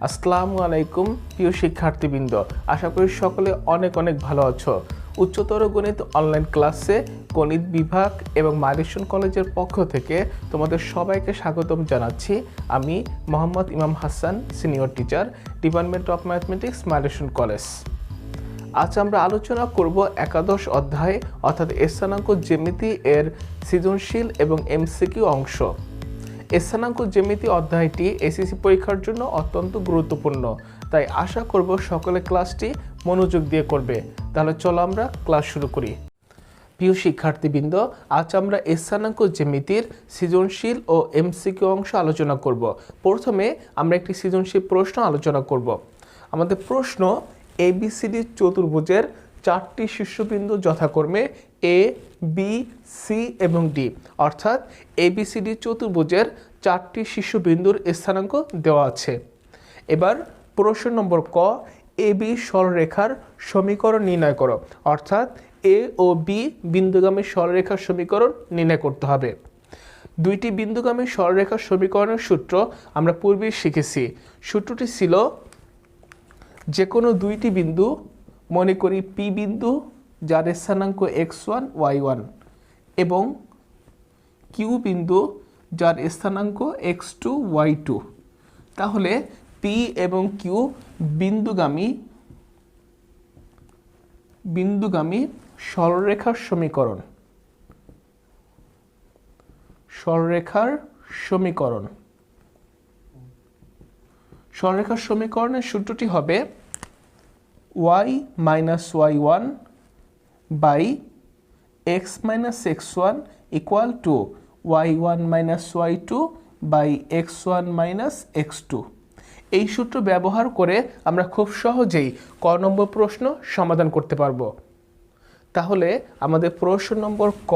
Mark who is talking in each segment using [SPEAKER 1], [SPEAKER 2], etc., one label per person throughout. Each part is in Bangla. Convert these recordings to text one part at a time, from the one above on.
[SPEAKER 1] আসসালামু আলাইকুম প্রিয় শিক্ষার্থীবৃন্দ, আশা করি সকলে অনেক অনেক ভালো আছো। উচ্চতর গণিত অনলাইন ক্লাসে গণিত বিভাগ এবং মাইলস্টোন কলেজের পক্ষ থেকে তোমাদের সবাইকে স্বাগতম জানাচ্ছি। আমি মোহাম্মদ ইমাম Hasan, senior teacher, department of mathematics, milestone college. আজ আমরা আলোচনা করব একাদশ অধ্যায় অর্থাৎ স্থানাঙ্ক জ্যামিতি এর সৃজনশীল এবং এমসিকিউ অংশ। স্থানাঙ্ক জ্যামিতি অধ্যায়টি এসএসসি পরীক্ষার জন্য অত্যন্ত গুরুত্বপূর্ণ, তাই আশা করব সকলে ক্লাসটি মনোযোগ দিয়ে করবে। তাহলে চলো আমরা ক্লাস শুরু করি। প্রিয় শিক্ষার্থীবৃন্দ, আজ আমরা স্থানাঙ্ক জ্যামিতির সৃজনশীল ও এমসিকিউ অংশ আলোচনা করব। প্রথমে আমরা একটি সৃজনশীল প্রশ্ন আলোচনা করব। আমাদের প্রশ্ন, এবিসিডি চতুর্ভুজের চারটি শীর্ষবিন্দু যথাক্রমে এ, বি, সি এবং ডি, অর্থাৎ এবিসিডি চতুর্ভুজের চারটি শীর্ষবিন্দুর স্থানাঙ্ক দেওয়া আছে। এবার প্রশ্ন নম্বর ক, এ বি সরলরেখার সমীকরণ নির্ণয় করো, অর্থাৎ এ ও বি বিন্দুগামী সরলরেখার সমীকরণ নির্ণয় করতে হবে। দুইটি বিন্দুগামী সরলরেখার সমীকরণের সূত্র আমরা পূর্বেই শিখেছি। সূত্রটি ছিল, যে কোনো দুইটি বিন্দু, মনে করি পি বিন্দু যার স্থানাঙ্ক x1 y1 এবং কিউ বিন্দু যার স্থানাঙ্ক x2 y2, তাহলে পি এবং কিউ বিন্দুগামী সরলরেখার সমীকরণের সূত্রটি হবে y minus y1 by x minus x1 equal to y1 minus y2 by x1 minus x2। এই সূত্র ব্যবহার করে আমরা খুব সহজেই ক নম্বর প্রশ্ন সমাধান করতে পারব। তাহলে আমাদের প্রশ্ন নম্বর ক,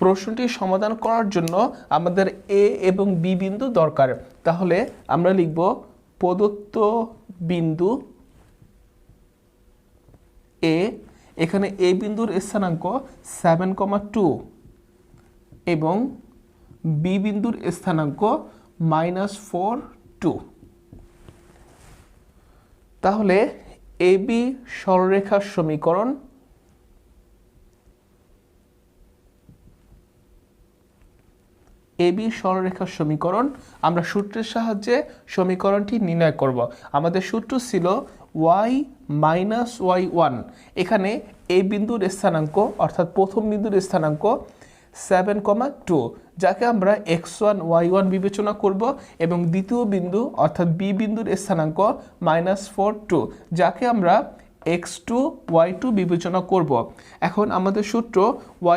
[SPEAKER 1] প্রশ্নটি সমাধান করার জন্য আমাদের এ এবং বি বিন্দু দরকার। তাহলে আমরা লিখব প্রদত্ত বিন্দু এ, এখানে এ বিন্দুর স্থানাঙ্ক 7,2 এবং বি বিন্দুর স্থানাঙ্ক -4,2। তাহলে এ বি সরলরেখার সমীকরণ আমরা সূত্রের সাহায্যে সমীকরণটি নির্ণয় করব। আমাদের সূত্র ছিল y মাইনাস y1, এখানে এই বিন্দুর স্থানাঙ্ক অর্থাৎ প্রথম বিন্দুর স্থানাঙ্ক 7,2, যাকে আমরা x1 y1 বিবেচনা করব, এবং দ্বিতীয় বিন্দু অর্থাৎ বি বিন্দুর স্থানাঙ্ক -4,2, যাকে আমরা x2 y2 বিবেচনা করব। এখন আমাদের সূত্র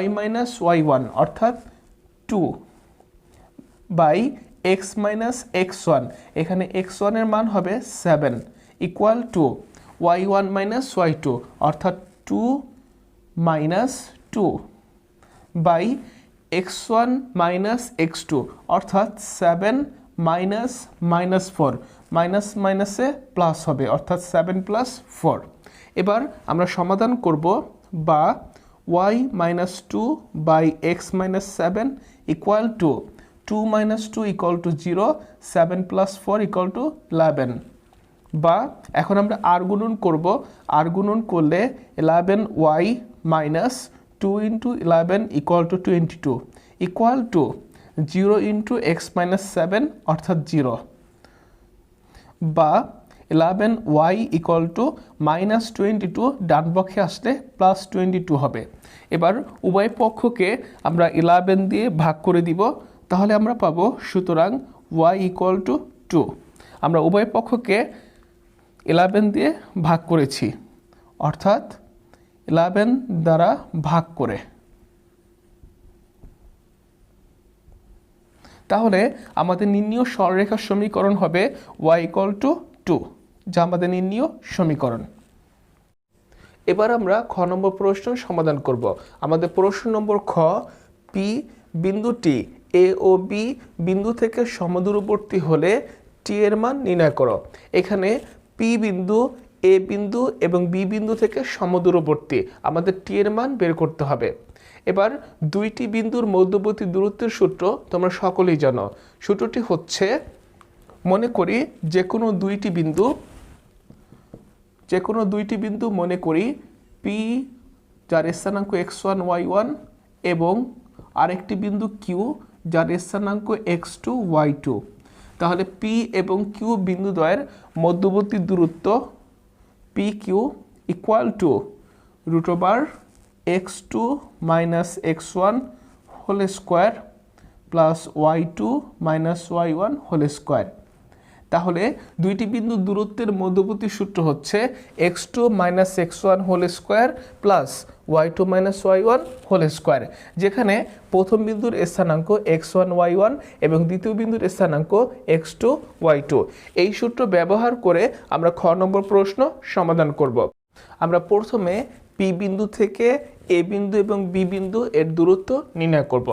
[SPEAKER 1] y মাইনাস y1 অর্থাৎ 2 বাই x মাইনাস x1, এখানে x1 এর মান হবে 7 equal to y1 minus y2 অর্থাৎ 2 minus 2 by x1 minus x2 অর্থাৎ 7 মাইনাস -4, মাইনাস মাইনাসে প্লাস হবে অর্থাৎ 7 প্লাস 4। এবার আমরা সমাধান করব, বা y minus 2 by x minus 7 equal to 2 minus 2 equal to 0, 7 plus 4 equal to 11, বা এখন আমরা আর গুণন করব। আর গুণন করলে 11y minus 2 into 11 equal to 22 equal to 0 into x minus 7 অর্থাৎ 0, বা 11y equal to minus 22 ডান পক্ষে আসলে প্লাস 22 হবে। এবার উভয় পক্ষকে আমরা 11 দিয়ে ভাগ করে দিব, তাহলে আমরা পাবো, সুতরাং y ইকুয়াল টু 2। আমরা উভয় পক্ষকে 11 দিয়ে ভাগ করেছি, অর্থাৎ 11 দ্বারা ভাগ করে। তাহলে আমাদের নির্ণীয় সরলরেখার সমীকরণ হবে y ইকুয়াল টু 2, যা আমাদের নির্ণীয় সমীকরণ। এবার আমরা খ নম্বর প্রশ্ন সমাধান করব। আমাদের প্রশ্ন নম্বর খ, পি বিন্দুটি এ ও বি বিন্দু থেকে সমদূরবর্তী হলে টি এর মান নির্ণয় করো। এখানে পি বিন্দু, এ বিন্দু এবং বি বিন্দু থেকে সমদূরবর্তী, আমাদের টি এর মান বের করতে হবে। এবার দুইটি বিন্দুর মধ্যবর্তী দূরত্বের সূত্র তোমরা সকলেই জানো। সূত্রটি হচ্ছে মনে করি যে কোনো দুইটি বিন্দু মনে করি পি যার স্থানাঙ্ক x1 y1 এবং আরেকটি বিন্দু কিউ যার স্থানাঙ্ক x2 y2। তাহলে পি এবং কিউ বিন্দুদ্বয়ের মধ্যবর্তী দূরত্ব P Q equal to √x2 - x1 whole square plus y2 - y1 whole square. তাহলে দুইটি বিন্দুর দূরত্বের মধ্যবর্তী সূত্র হচ্ছে x2 - x1 whole square plus y2 - y1 whole square, যেখানে প্রথম বিন্দুর স্থানাঙ্ক x1 y1 এবং দ্বিতীয় বিন্দুর স্থানাঙ্ক x2 y2। এই সূত্র ব্যবহার করে আমরা খ নম্বর প্রশ্ন সমাধান করব। আমরা প্রথমে পি বিন্দু থেকে এ বিন্দু এবং বি বিন্দু এর দূরত্ব নির্ণয় করব।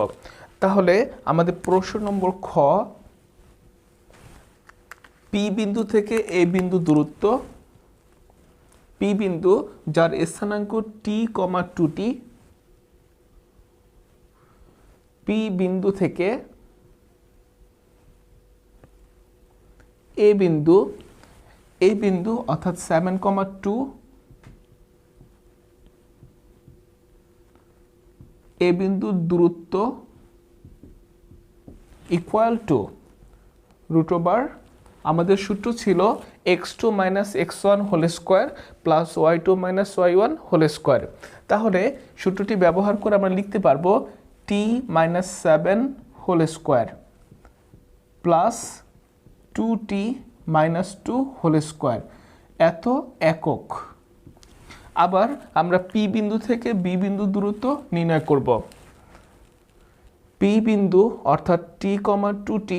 [SPEAKER 1] তাহলে আমাদের প্রশ্ন নম্বর খ, পি বিন্দু থেকে এ বিন্দু দূরত্ব, পি বিন্দু যার স্থানাঙ্ক t, 2t, পি বিন্দু থেকে এ বিন্দু অর্থাৎ 7,2, এ বিন্দুর দূরত্ব ইকুয়াল টু আমাদের সূত্র ছিল x2 - x1 whole square plus y2 - y1 whole square. তাহলে সূত্রটি ব্যবহার করে আমরা লিখতে পারবো t - 7 whole square plus 2t - 2 whole square, এত একক। আবার আমরা পি বিন্দু থেকে বি বিন্দু দূরত্ব নির্ণয় করব। পি বিন্দু অর্থাৎ t, 2t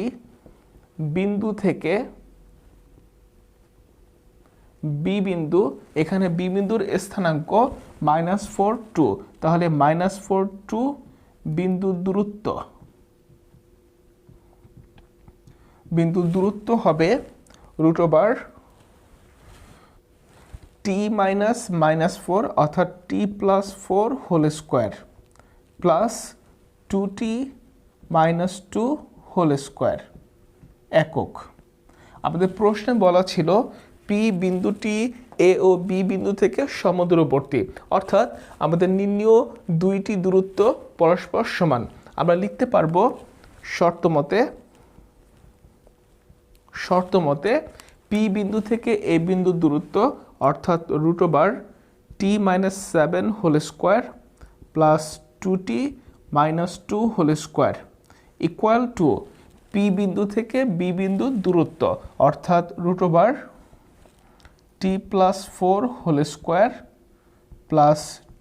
[SPEAKER 1] বিন্দু থেকে বি বিন্দু, এখানে বি বিন্দুর স্থানাঙ্ক -4 2, তাহলে -4 2 বিন্দুর দূরত্ব হবে t -4 অর্থাৎ t + 4 whole square plus 2t - 2 whole square একক। আমাদের প্রশ্নে বলা ছিল পি বিন্দুটি এ ও বি বিন্দু থেকে সমদূরবর্তী, অর্থাৎ আমাদের নির্ণীয় দুইটি দূরত্ব পরস্পর সমান। আমরা লিখতে পারবো শর্তমতে পি বিন্দু থেকে এ বিন্দু দূরত্ব অর্থাৎ t - 7 whole square plus 2t - 2 whole square equal to P বিন্দু থেকে বি বিন্দুর দূরত্ব অর্থাৎ t + 4 whole square plus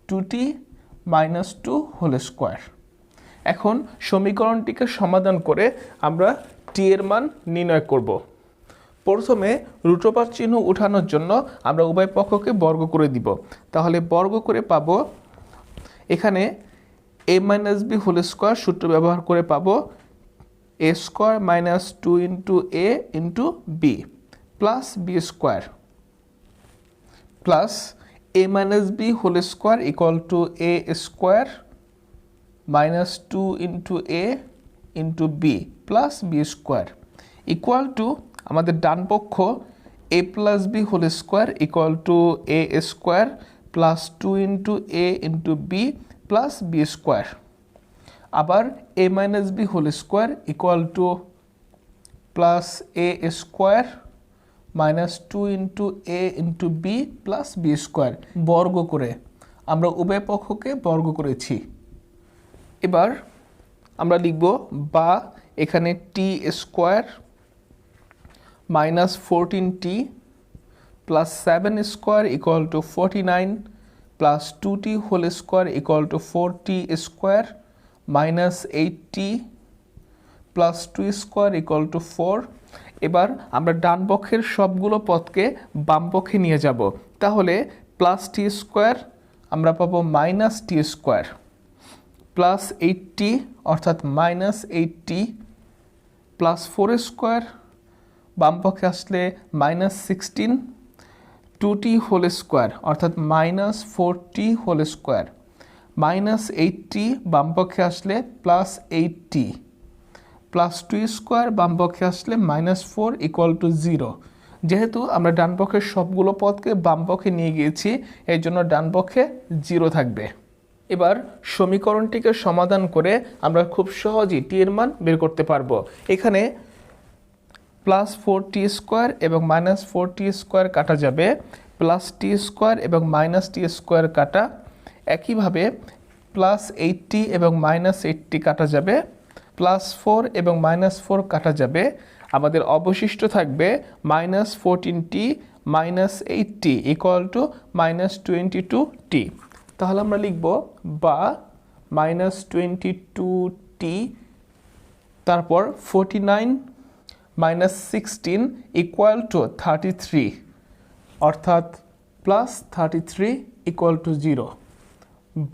[SPEAKER 1] 2t - 2 whole square. এখন সমীকরণটিকে সমাধান করে আমরা t এর মান নির্ণয় করব। প্রথমে চিহ্ন উঠানোর জন্য আমরা উভয় পক্ষকে বর্গ করে দিব। তাহলে বর্গ করে পাবো, এখানে a - b হোল স্কোয়ার সূত্র ব্যবহার করে পাবো a square - 2 * a * b plus b square plus a - b whole square equal to a square - 2 * a * b plus b square equal to আমাদের ডান পক্ষ a + b whole square equal to a square plus 2 * a * b plus b square. আবার a - b whole square equal to plus a square -2 * a * b plus b square বর্গ করে আমরা উভয় পক্ষকে বর্গ করেছি। এবার আমরা লিখব বা এখানে t square -14t plus 7 square equal to 49 plus 2t whole square equal to 4t square -8t plus 2 square equal to 4। এবার আমরা ডান পক্ষের সবগুলো পদকে বাম পক্ষে নিয়ে যাব। তাহলে প্লাস টি স্কোয়ার আমরা পাবো -t স্কোয়ার প্লাস 8t অর্থাৎ -8t প্লাস 4 স্কোয়ার, বাম পক্ষে আসলে -16, 2t হোল স্কোয়ার অর্থাৎ -4t হোল স্কোয়ার -8t, বাম পক্ষে আসলে +8t +2 স্কোয়ার, বাম পক্ষে আসলে -4 = 0। যেহেতু আমরা ডান পক্ষের সবগুলো পদকে বাম পক্ষে নিয়ে গিয়েছি, এই জন্য ডান পক্ষে 0 থাকবে। এবার সমীকরণটিকে সমাধান করে আমরা খুব সহজেই টি এর মান বের করতে পারবো। এখানে +4t স্কোয়ার এবং -4t স্কোয়ার কাটা যাবে, +t স্কোয়ার এবং -t স্কোয়ার কাটা, একইভাবে +8t এবং -8t কাটা যাবে, +4 এবং -4 কাটা যাবে। আমাদের অবশিষ্ট থাকবে -14t -8t = -22t। তাহলে আমরা লিখব বা -22t, তারপর 49 -16 = 33, অর্থাৎ +33 = 0,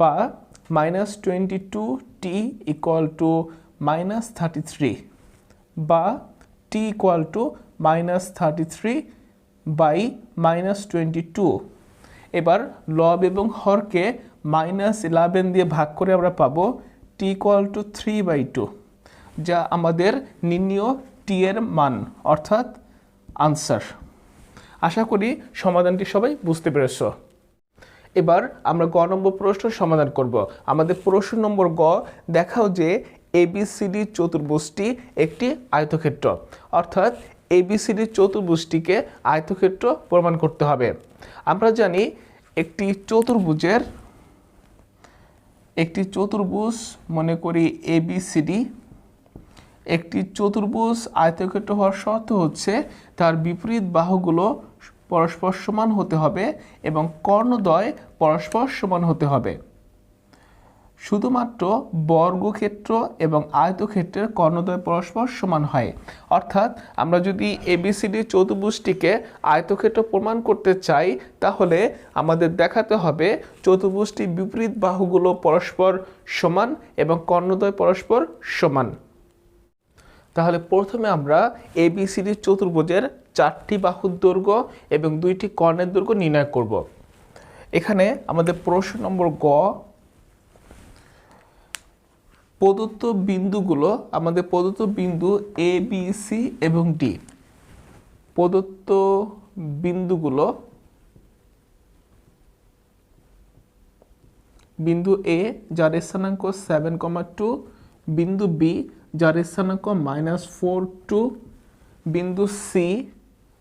[SPEAKER 1] বা -22t = -33, বা t = -33/-22। এবার লব এবং হরকে -11 দিয়ে ভাগ করে আমরা পাবো t = 3/2, যা আমাদের নির্ণীয় টি এর মান, অর্থাৎ আনসার। আশা করি সমাধানটি সবাই বুঝতে পেরেছ। এবার আমরা গ নম্বর প্রশ্নের সমাধান করব। আমাদের প্রশ্ন নম্বর গ, দেখাও যে ABCD চতুর্ভুজটি একটি আয়তক্ষেত্র, অর্থাৎ ABCD চতুর্ভুজটিকে আয়তক্ষেত্র প্রমাণ করতে হবে। আমরা জানি একটি চতুর্ভুজ মনে করি ABCD, একটি চতুর্ভুজ আয়তক্ষেত্র হওয়ার শর্ত হচ্ছে তার বিপরীত বাহুগুলো পরস্পর সমান হতে হবে এবং কর্ণদ্বয় পরস্পর সমান হতে হবে। শুধুমাত্র বর্গক্ষেত্র এবং আয়তক্ষেত্রের কর্ণদ্বয় পরস্পর সমান হয়। অর্থাৎ আমরা যদি ABCD চতুর্ভুজটিকে আয়তক্ষেত্র প্রমাণ করতে চাই, তাহলে আমাদের দেখাতে হবে চতুর্ভুজটির বিপরীত বাহুগুলো পরস্পর সমান এবং কর্ণদ্বয় পরস্পর সমান। তাহলে প্রথমে আমরা ABCD চতুর্ভুজের 4টি বাহুর দৈর্ঘ্য এবং 2টি কর্ণের দৈর্ঘ্য নির্ণয় করব। এখানে আমাদের প্রশ্ন নম্বর গ, প্রদত্ত বিন্দুগুলো, আমাদের প্রদত্ত বিন্দু A, B, C এবং D। প্রদত্ত বিন্দুগুলো, বিন্দু A যার স্থানাঙ্ক 7,2, বিন্দু B যার স্থানাঙ্ক -4, 2, বিন্দু C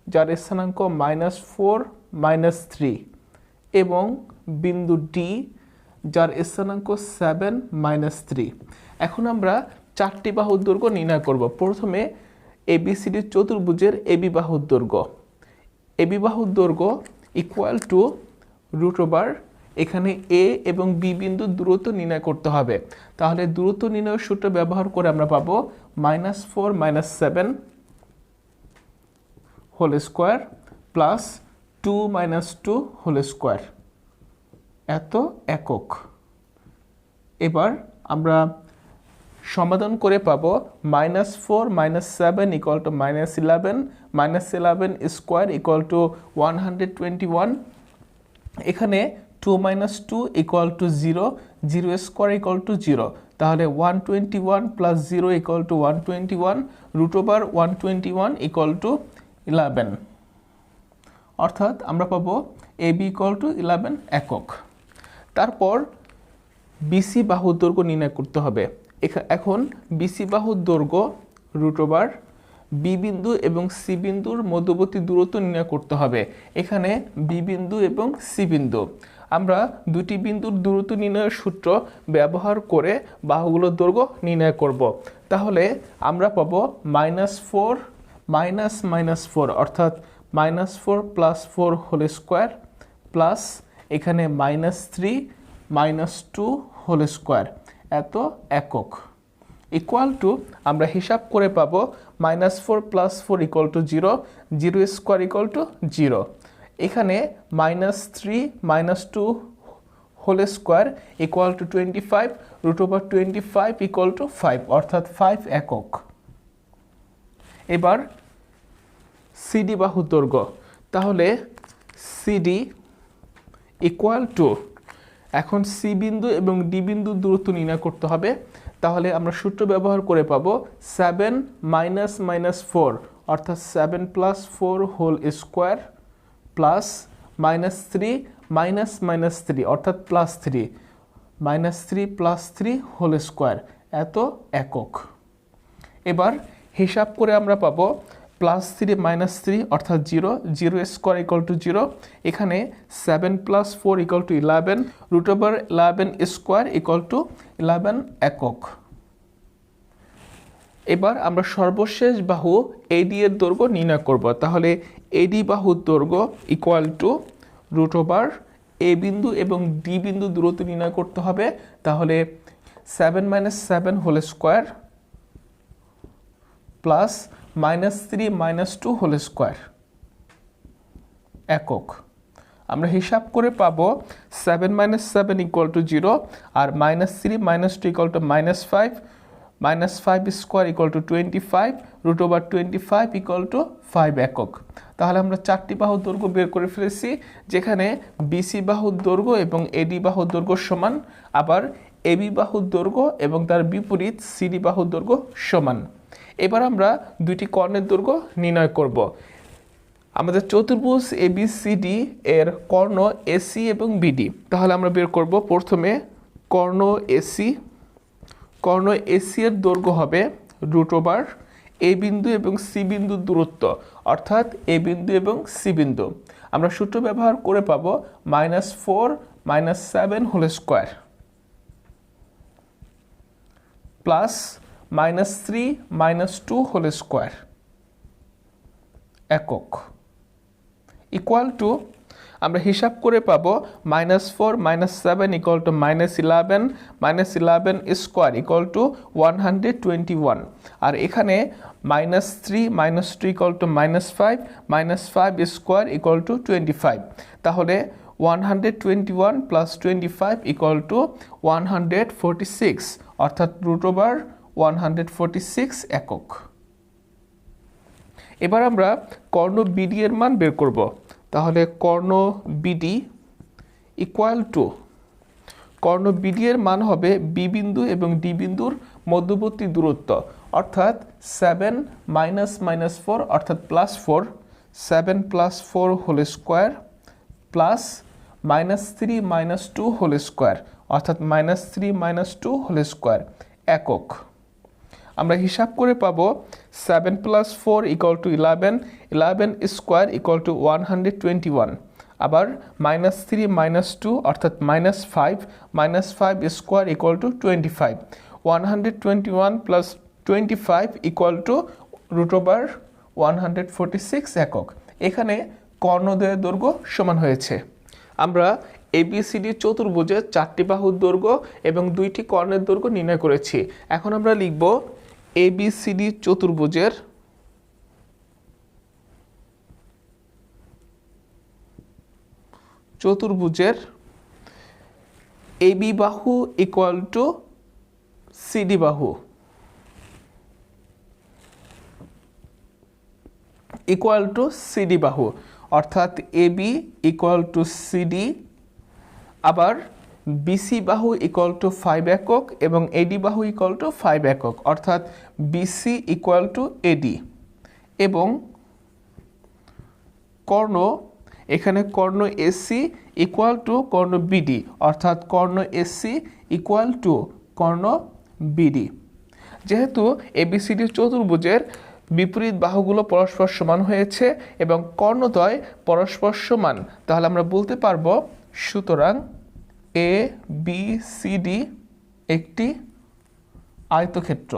[SPEAKER 1] যার স্থানাঙ্ক -4, -3 এবং বিন্দু D যার স্থানাঙ্ক 7, -3। এখন আমরা 4টি বাহুর দৈর্ঘ্য নির্ণয় করব। প্রথমে ABCD চতুর্ভুজের AB বাহুর দৈর্ঘ্য। AB বাহুর দৈর্ঘ্য = এখানে A এবং B বিন্দুর দূরত্ব নির্ণয় করতে হবে। তাহলে দূরত্ব নির্ণয়ের সূত্র ব্যবহার করে আমরা পাবো -4 - 7 whole square plus 2 - 2 whole square, এত একক। এবার আমরা সমাধান করে পাবো -4 - 7 = -11, -11 স্কোয়ার = 121। এখানে 2 - 2 = 0, 0 স্কোয়ার = 0। তাহলে 121 + 0 = 121, √121 = 11, অর্থাৎ আমরা পাবো AB = 11 একক। তারপর BC বাহুর দৈর্ঘ্য নির্ণয় করতে হবে। এখন BC বাহুর দৈর্ঘ্য √B বিন্দু এবং C বিন্দুর মধ্যবর্তী দূরত্ব নির্ণয় করতে হবে। এখানে B বিন্দু এবং C বিন্দু, আমরা দুটি বিন্দুর দূরত্ব নির্ণয়ের সূত্র ব্যবহার করে বাহুগুলোর দৈর্ঘ্য নির্ণয় করব। তাহলে আমরা পাবো -4 -4, অর্থাৎ -4 + 4 হোল স্কোয়ার প্লাস এখানে -3 - 2 হোল স্কোয়ার, এত একক, ইকুয়াল টু আমরা হিসাব করে পাবো -4 + 4 = 0, 0 স্কোয়ার = 0। এখানে -3 - 2 হোল স্কোয়ার = 25, √25 = 5, অর্থাৎ 5 একক। এবার CD বাহুর দৈর্ঘ্য। তাহলে CD = এখন C বিন্দু এবং D বিন্দুর দূরত্ব নির্ণয় করতে হবে। তাহলে আমরা সূত্র ব্যবহার করে পাবো 7 মাইনাস মাইনাস 4 অর্থাৎ 7 plus 4 whole square plus minus 3 minus minus 3 অর্থাৎ plus 3 minus 3 plus 3 whole square এত একক। এবার হিসাব করে আমরা পাবো প্লাস 3 মাইনাস 3 অর্থাৎ 0 0 স্কোয়ার ইকুয়াল টু 0। এখানে 7 plus 4 equal to 11 root over 11 square equal to 11 একক। এবার আমরা সর্বশেষ বাহু এডি এর দৈর্ঘ্য নির্ণয় করব। তাহলে এডি বাহুর দৈর্ঘ্য equal to root over a বিন্দু এবং ডি বিন্দু দূরত্ব নির্ণয় করতে হবে। তাহলে 7 minus 7 whole square plus minus 3 minus 2 whole square একক। আমরা হিসাব করে পাবো 7 মাইনাস 7 ইকুয়াল টু 0 আর minus 3 minus 2 equal to minus 5 minus 5 square equal to 25 root over 25 equal to 5 একক। তাহলে আমরা চারটি বাহুর দৈর্ঘ্য বের করে ফেলেছি, যেখানে বিসি বাহুর দৈর্ঘ্য এবং এডি বাহুর দৈর্ঘ্য সমান, আবার এবি বাহুর দৈর্ঘ্য এবং তার বিপরীত সিডি বাহুর দৈর্ঘ্য সমান। এবার আমরা দুইটি কর্ণের দৈর্ঘ্য নির্ণয় করব। আমাদের চতুর্ভুজ এবিসিডি এর কর্ণ এসি এবং বিডি। তাহলে আমরা বের করব প্রথমে কর্ণ এসি। কর্ণ এসি এর দৈর্ঘ্য হবে রুট ওভার এ বিন্দু এবং সি বিন্দুর দূরত্ব, অর্থাৎ এ বিন্দু এবং সি বিন্দু। আমরা সূত্র ব্যবহার করে পাবো -4 - 7 whole square plus -3 - 2 whole square একক ইকুয়াল টু, আমরা হিসাব করে পাবো -4 - 7 equal to -11 -11 square equal to 121। আর এখানে -3 - 2 equal to -5 -5 square equal to 25। তাহলে 121 প্লাস 25 ইকুয়াল টু 146, অর্থাৎ রুট ওভার 146 একক। এবার আমরা কর্ণ বিডি এর মান বের করব। তাহলে কর্ণ বিডি ইকুয়াল টু, কর্ণ বিডি এর মান হবে বি বিন্দু এবং ডি বিন্দুর মধ্যবর্তী দূরত্ব, অর্থাৎ 7 - -4 অর্থাৎ +4, 7 + 4 whole square plus -3 - 2 whole square অর্থাৎ -3 - 2 হোল স্কোয়ার একক। আমরা হিসাব করে পাবো 7 + 4 equal to 11 11 square equal to 121। আবার -3 - 2 অর্থাৎ -5 -5 square equal to 25। 121 plus 25 equal to root over 146 একক। এখানে কর্ণদ্বয়ের দৈর্ঘ্য সমান হয়েছে। আমরা এবিসিডি চতুর্ভুজের চারটি বাহুর দৈর্ঘ্য এবং দুইটি কর্ণের দৈর্ঘ্য নির্ণয় করেছি। এখন আমরা লিখব এবিসিডি চতুর্ভুজের এবি বাহু ইকুয়াল টু সিডি বাহু ইকুয়াল টু সিডি বাহু, অর্থাৎ এবি ইকুয়াল টু সিডি, আবার বিসি বাহু ইকুয়াল টু 5 একক এবং এডি বাহু ইকুয়াল টু 5 একক, অর্থাৎ বিসি ইকুয়াল টু এডি। এবং কর্ণ, এখানে কর্ণ এসি ইকুয়াল টু কর্ণ বিডি, অর্থাৎ কর্ণ এসি ইকুয়াল টু কর্ণ বিডি। যেহেতু এবিসিডি চতুর্ভুজের বিপরীত বাহুগুলো পরস্পর সমান হয়েছে এবং কর্ণদ্বয় পরস্পর সমান, তাহলে আমরা বলতে পারবো সুতরাং এ বি সি ডি একটি আয়তক্ষেত্র।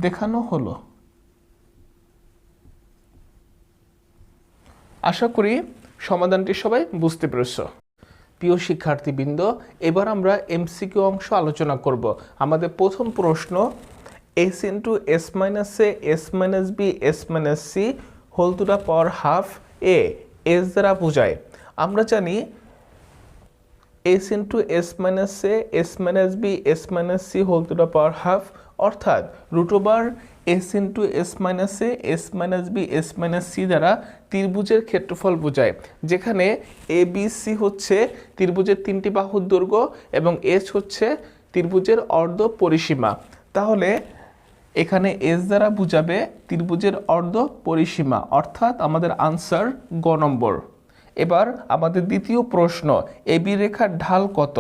[SPEAKER 1] দেখানো হলো। আশা করি সমাধানটি সবাই বুঝতে পেরেছ। প্রিয় শিক্ষার্থীবৃন্দ, এবার আমরা এমসিকিউ অংশ আলোচনা করব। আমাদের প্রথম প্রশ্ন, s * s - a s - b s - c whole to the power half এ s দ্বারা বোঝায়। আমরা জানি s * s - a s - b s - c whole to the power half অর্থাৎ root over S into S minus A S minus B S minus C দ্বারা ত্রিভুজের ক্ষেত্রফল বোঝায়, যেখানে এ বি সি হচ্ছে ত্রিভুজের 3টি বাহুর দৈর্ঘ্য এবং এস হচ্ছে ত্রিভুজের অর্ধ পরিসীমা। তাহলে এখানে এস দ্বারা বোঝাবে ত্রিভুজের অর্ধ পরিসীমা, অর্থাৎ আমাদের আনসার গ নম্বর। এবার আমাদের দ্বিতীয় প্রশ্ন, এবি রেখার ঢাল কত?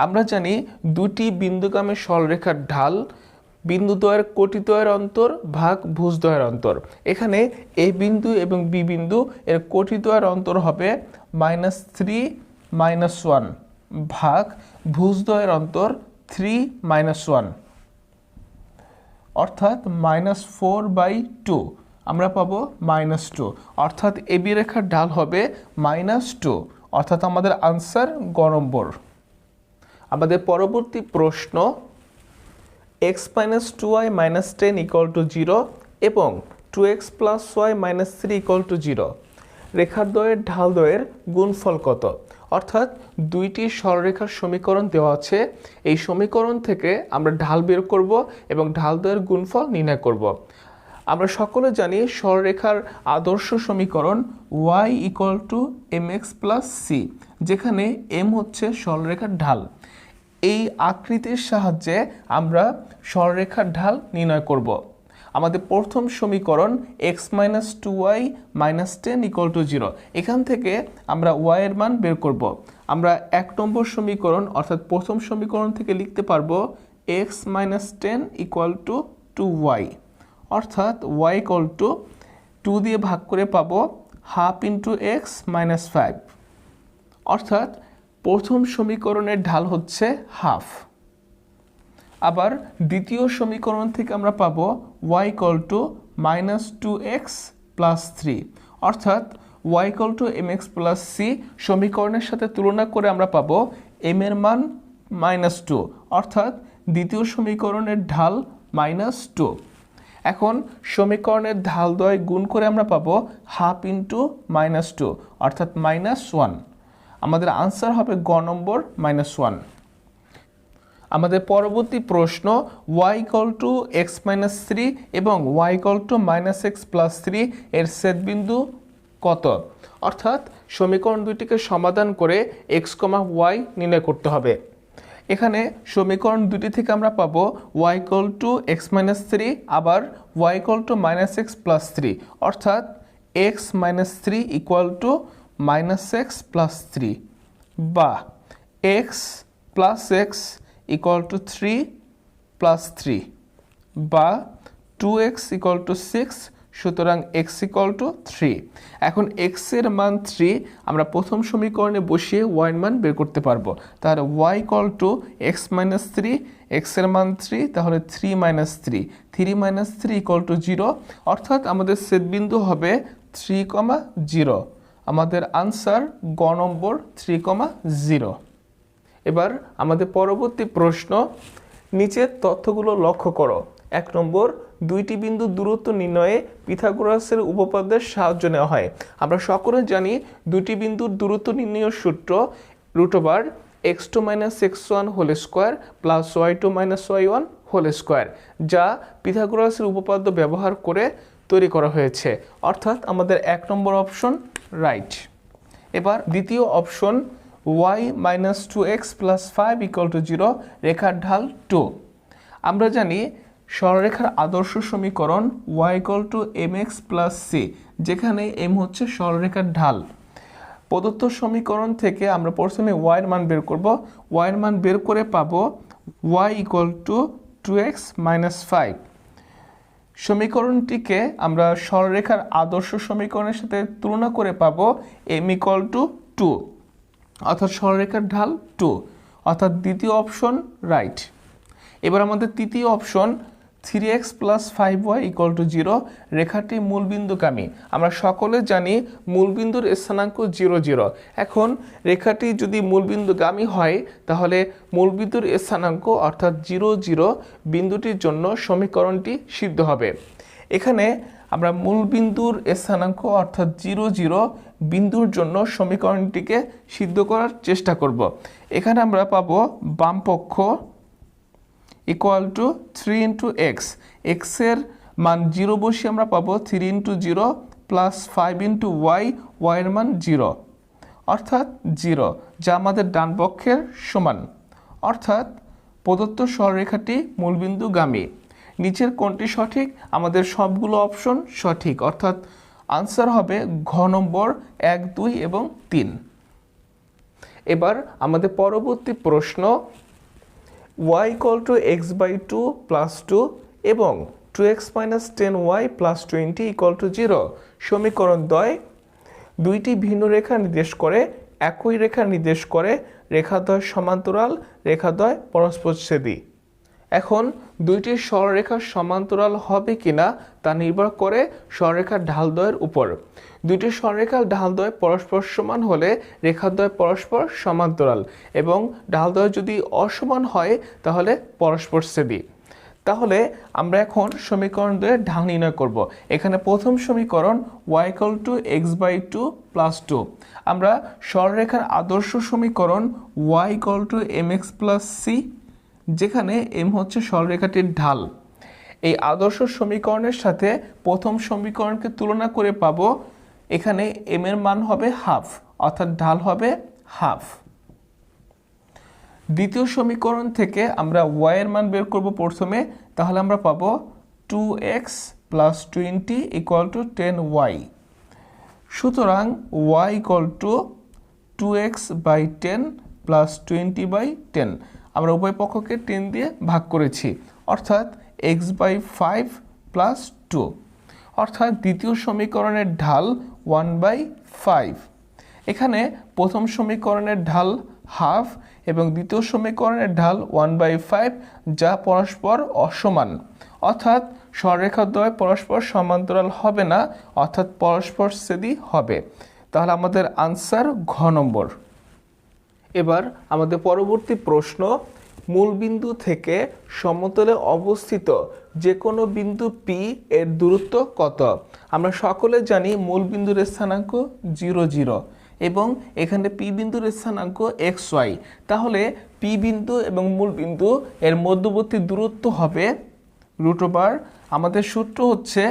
[SPEAKER 1] আমরা জানি দুটি বিন্দুগামী সরলরেখার ঢাল বিন্দুদ্বয়ের কোটিদ্বয়ের অন্তর ভাগ ভুজদ্বয়ের অন্তর। এখানে এ বিন্দু এবং বি বিন্দু এর কোটিদ্বয়ের অন্তর হবে -3 -1 ভাগ ভুজদ্বয়ের অন্তর 3 -1, অর্থাৎ -4/2। আমরা পাবো -2, অর্থাৎ এবি রেখার ঢাল হবে -2, অর্থাৎ আমাদের আনসার গ নম্বর। আমাদের পরবর্তী প্রশ্ন, x - 2y - 10 = 0 এবং 2x + y - 3 = 0 রেখার দ্বয়ের ঢাল দ্বয়ের গুণফল কত? অর্থাৎ দুইটি সরলরেখার সমীকরণ দেওয়া আছে, এই সমীকরণ থেকে আমরা ঢাল বের করব এবং ঢাল দ্বয়ের গুণফল নির্ণয় করব। আমরা সকলে জানি সরলরেখার আদর্শ সমীকরণ y = mx + c, যেখানে m হচ্ছে সরলরেখার ঢাল। এই আকৃতির সাহায্যে আমরা সরলরেখার ঢাল নির্ণয় করব। আমাদের প্রথম সমীকরণ x - 2y - 10 = 0, এখান থেকে আমরা y এর মান বের করব। আমরা 1 নম্বর সমীকরণ অর্থাৎ প্রথম সমীকরণ থেকে লিখতে পারবো x - 10 = 2y, অর্থাৎ y = 2 দিয়ে ভাগ করে পাবো ½ × x - 5, অর্থাৎ প্রথম সমীকরণের ঢাল হচ্ছে ½ আবার দ্বিতীয় সমীকরণ থেকে আমরা পাবো y = -2x + 3, অর্থাৎ y = mx + c সমীকরণের সাথে তুলনা করে আমরা পাবো m এর মান -2, অর্থাৎ দ্বিতীয় সমীকরণের ঢাল -2। এখন সমীকরণের ঢাল দ্বয় গুণ করে আমরা পাবো ½ × -2, অর্থাৎ -1। আমাদের আনসার হবে গ নম্বর -1। আমাদের পরবর্তী প্রশ্ন, y = x - 3 এবং y = -x + 3 এর ছেদবিন্দু কত? অর্থাৎ সমীকরণ দুইটিকে সমাধান করে x, y নির্ণয় করতে হবে। এখানে সমীকরণ দুটি থেকে আমরা পাবো y = x - 3 আবার y = -x + 3, অর্থাৎ x - 3 = -x + 3 বা x + x = 3 + 3 বা 2x = 6, সুতরাং x = 3। এখন x এর মান 3 আমরা প্রথম সমীকরণে বসিয়ে y এর মান বের করতে পারবো। তাহলে y = x - 3, x এর মান 3, তাহলে 3 - 3, 3 - 3 = 0, অর্থাৎ আমাদের ছেদবিন্দু হবে 3, 0। আমাদের আনসার গ নম্বর 3, 0। এবার আমাদের পরবর্তী প্রশ্ন, নিচের তথ্যগুলো লক্ষ্য করো। 1 নম্বর, দুইটি বিন্দুর দূরত্ব নির্ণয়ে পিথাগোরাসের উপপাদ্যের সাহায্য নেওয়া হয়। আমরা সকলে জানি দুটি বিন্দুর দূরত্ব নির্ণয়ের সূত্র √x2 - x1 whole square plus y2 - y1 whole square, যা পিথাগোরাসের উপপাদ্য ব্যবহার করে তৈরি করা হয়েছে, অর্থাৎ আমাদের 1 নম্বর অপশন রাইট। এবার দ্বিতীয় অপশন, y - 2x + 5 = 0 রেখার ঢাল 2। আমরা জানি সরলরেখার আদর্শ সমীকরণ y = mx + c, যেখানে m হচ্ছে সরলরেখার ঢাল। প্রদত্ত সমীকরণ থেকে আমরা প্রথমে y এর মান বের করব। y এর মান বের করে পাবো y = 2x - 5। সমীকরণটিকে আমরা সরলরেখার আদর্শ সমীকরণের সাথে তুলনা করে পাবো m = 2, অর্থাৎ সরলরেখার ঢাল 2, অর্থাৎ দ্বিতীয় অপশন রাইট। এবার আমাদের তৃতীয় অপশন, 3x + 5y = 0 রেখাটি মূলবিন্দুগামী। আমরা সকলে জানি মূলবিন্দুর স্থানাঙ্ক 0, 0। এখন রেখাটি যদি মূলবিন্দুগামী হয় তাহলে মূলবিন্দুর স্থানাঙ্ক অর্থাৎ 0, 0 বিন্দুটির জন্য সমীকরণটি সিদ্ধ হবে। এখানে আমরা মূলবিন্দুর স্থানাঙ্ক অর্থাৎ 0, 0 বিন্দুর জন্য সমীকরণটিকে সিদ্ধ করার চেষ্টা করব। এখানে আমরা পাবো বাম পক্ষ ইকুয়াল টু 3 ইন্টু এক্স, এক্সের মান 0 বসিয়ে আমরা পাবো 3 ইন্টু 0 প্লাস 5 ইন্টু ওয়াই, ওয়াইয়ের মান 0 অর্থাৎ 0, যা আমাদের ডান পক্ষের সমান। অর্থাৎ প্রদত্ত সরলরেখাটি মূলবিন্দুগামী। নিচের কোনটি সঠিক? আমাদের সবগুলো অপশন সঠিক, অর্থাৎ আনসার হবে ঘ নম্বর 1, 2 এবং 3। এবার আমাদের পরবর্তী প্রশ্ন, y = x/2 + 2 এবং 2x - 10y + 20 = 0 সমীকরণ দ্বয় দুইটি ভিন্ন রেখা নির্দেশ করে, একই রেখা নির্দেশ করে, রেখাদ্বয় সমান্তরাল, রেখাদ্বয় পরস্পরছেদী। এখন দুইটি সরলরেখা সমান্তরাল হবে কিনা তা নির্ভর করে সরলরেখার ঢালদ্বয়ের উপর। দুইটি সরলরেখার ঢালদ্বয় পরস্পর সমান হলে রেখাদ্বয় পরস্পর সমান্তরাল, এবং ঢালদ্বয় যদি অসমান হয় তাহলে পরস্পরছেদী। তাহলে আমরা এখন সমীকরণ দ্বয়ের ঢাল নির্ণয় করব। এখানে প্রথম সমীকরণ y = x/2 + 2। আমরা সরলরেখার আদর্শ সমীকরণ y = mx + c, যেখানে m হচ্ছে সরলরেখাটির ঢাল। এই আদর্শ সমীকরণের সাথে প্রথম সমীকরণকে তুলনা করে পাবো এখানে m এর মান হবে হাফ, অর্থাৎ ঢাল হবে হাফ। দ্বিতীয় সমীকরণ থেকে আমরা y এর মান বের করব প্রথমে, তাহলে আমরা পাবো 2x + 20 = 10y। সুতরাং y = 2x/10 + 20/10। আমরা উভয় পক্ষকে 10 দিয়ে ভাগ করেছি, অর্থাৎ x/5 + 2, অর্থাৎ দ্বিতীয় সমীকরণের ঢাল 1/5। এখানে প্রথম সমীকরণের ঢাল হাফ এবং দ্বিতীয় সমীকরণের ঢাল 1/5, যা পরস্পর অসমান, অর্থাৎ সরলরেখাদ্বয় পরস্পর সমান্তরাল হবে না, অর্থাৎ পরস্পরছেদী হবে। তাহলে আমাদের আনসার ঘ নম্বর। এবার আমাদের পরবর্তী প্রশ্ন, মূলবিন্দু থেকে সমতলে অবস্থিত যে কোনো বিন্দু P এর দূরত্ব কত? আমরা সকলে জানি মূলবিন্দুর স্থানাঙ্ক 0, 0 এবং এখানে P বিন্দুর স্থানাঙ্ক xy। তাহলে P বিন্দু এবং মূলবিন্দু এর মধ্যবর্তী দূরত্ব হবে √, আমাদের সূত্র হচ্ছে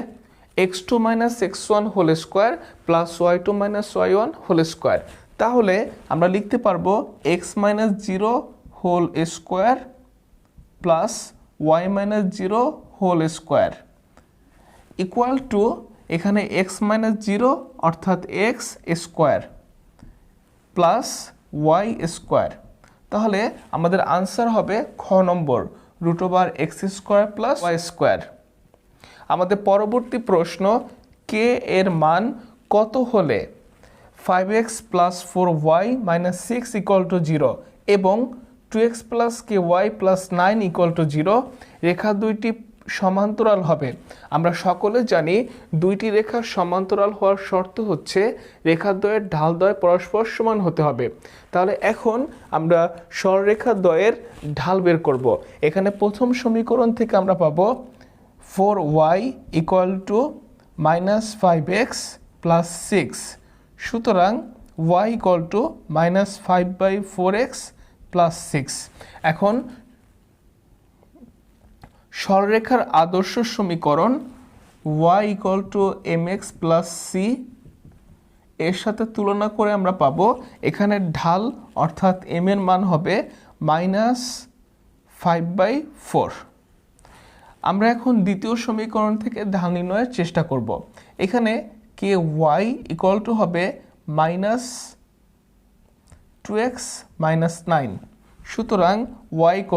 [SPEAKER 1] x2 - x1 whole square plus y2 - y1 whole square. তাহলে আমরা লিখতে পারবো x - 0 whole square plus y - 0 whole square equal to এখানে x - 0 অর্থাৎ x square plus y square. তাহলে আমাদের আনসার হবে খ নম্বর √x² প্লাস y স্কোয়ার। আমাদের পরবর্তী প্রশ্ন, k এর মান কত হলে 5x + 4y - 6 = 0 এবং 2x + ky + 9 = 0 রেখা দুইটি সমান্তরাল হবে? আমরা সকলে জানি দুইটি রেখা সমান্তরাল হওয়ার শর্ত হচ্ছে রেখাদ্বয়ের ঢালদ্বয় পরস্পর সমান হতে হবে। তাহলে এখন আমরা সরলরেখাদ্বয়ের ঢাল বের করব। এখানে প্রথম সমীকরণ থেকে আমরা পাবো 4y = -5x + 6। সুতরাং y = -5/4x + 6। এখন সরলরেখার আদর্শ সমীকরণ y = mx + c এর সাথে তুলনা করে আমরা পাবো এখানে ঢাল অর্থাৎ m এর মান হবে -5/4। আমরা এখন দ্বিতীয় সমীকরণ থেকে ঢাল নির্ণয়ের চেষ্টা করব। এখানে ky = হবে -2x - 9। সুতরাং y =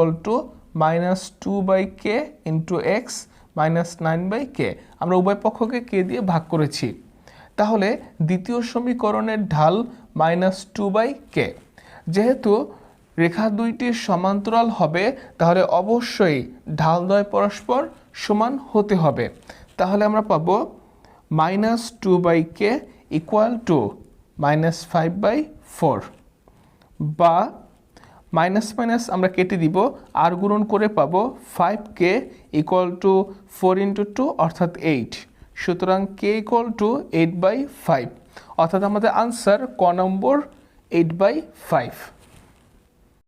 [SPEAKER 1] -2/k × x - 9/k। আমরা উভয় পক্ষকে k দিয়ে ভাগ করেছি। তাহলে দ্বিতীয় সমীকরণের ঢাল -2/k। যেহেতু রেখা দুইটি সমান্তরাল হবে তাহলে অবশ্যই ঢালদ্বয় পরস্পর সমান হতে হবে। তাহলে আমরা পাবো -2/k = -5/4, বা মাইনাস মাইনাস আমরা কেটে দিব, আর গুণন করে পাবো 5k = 4 × 2 অর্থাৎ 8। সুতরাং k = 8/5, অর্থাৎ আমাদের আনসার ক নম্বর 8/5।